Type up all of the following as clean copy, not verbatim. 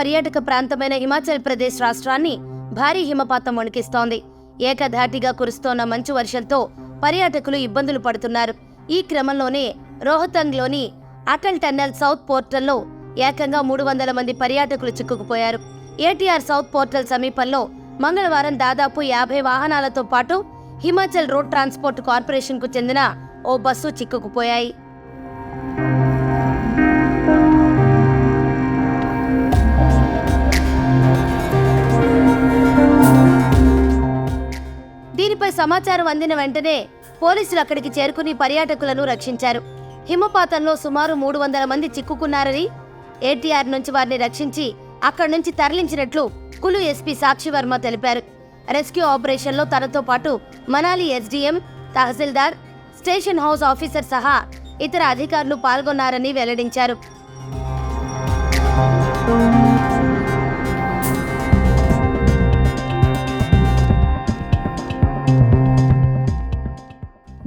పర్యాటక ప్రాంతమైన హిమాచల్ ప్రదేశ్ రాష్ట్రాన్ని భారీ హిమపాతం వణికిస్తోంది. ఏకధాటిగా కురుస్తోన్న మంచు వర్షంతో పర్యాటకులు ఇబ్బందులు పడుతున్నారు. ఈ క్రమంలోనే రోహతంగ్లోని అటల్ టన్నెల్ సౌత్ పోర్టల్లో ఏకంగా 300 మంది పర్యాటకులు చిక్కుకుపోయారు. ఏటీఆర్ సౌత్ పోర్టల్ సమీపంలో మంగళవారం దాదాపు 50 వాహనాలతో పాటు హిమాచల్ రోడ్ ట్రాన్స్పోర్ట్ కార్పొరేషన్కు చెందిన ఓ బస్సు చిక్కుకుపోయాయి. దీనిపై సమాచారం అందిన వెంటనే పోలీసులు అక్కడికి చేరుకుని పర్యాటకులను రక్షించారు. హిమపాతంలో సుమారు 300 మంది చిక్కుకున్నారని, ఏటీఆర్ నుంచి వారిని రక్షించి అక్కడి నుంచి తరలించినట్లు కులు ఎస్పీ సాక్షి వర్మ తెలిపారు. రెస్క్యూ ఆపరేషన్లో తనతో పాటు మనాలి ఎస్డీఎం, తహసీల్దార్, స్టేషన్ హౌస్ ఆఫీసర్ సహా ఇతర అధికారులు పాల్గొన్నారని వెల్లడించారు.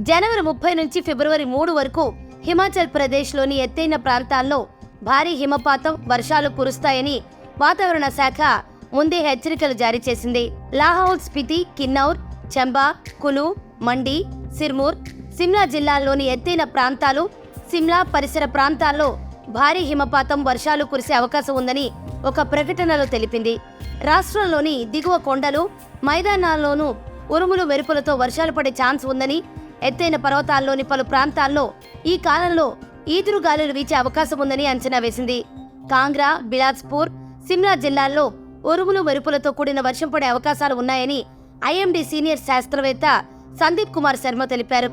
జనవరి 30 నుంచి ఫిబ్రవరి 3 వరకు హిమాచల్ ప్రదేశ్లోని ఎత్తైన ప్రాంతాల్లో భారీ హిమపాతం, వర్షాలు కురుస్తాయని వాతావరణ శాఖ ముందే హెచ్చరికలు జారీ చేసింది. లాహౌల్ స్పితి, కిన్నౌర్, చంబా, కులు, మండి, సిర్మూర్, సిమ్లా జిల్లాల్లోని ఎత్తైన ప్రాంతాలు, సిమ్లా పరిసర ప్రాంతాల్లో భారీ హిమపాతం, వర్షాలు కురిసే అవకాశం ఉందని ఒక ప్రకటనలో తెలిపింది. రాష్ట్రంలోని దిగువ కొండలు, మైదానాల్లోనూ ఉరుములు మెరుపులతో వర్షాలు పడే ఛాన్స్ ఉందని, ఎత్తైన పర్వతాల్లోని పలు ప్రాంతాల్లో ఈ కాలంలో ఈదురుగాలులు వీచే అవకాశం ఉందని అంచనా వేసింది. కాంగ్రా, బిలాస్పూర్, సిమ్లా జిల్లాల్లో ఉరుములు మెరుపులతో కూడిన వర్షం పడే అవకాశాలు ఉన్నాయని ఐఎండీ సీనియర్ శాస్త్రవేత్త సందీప్ కుమార్ శర్మ తెలిపారు.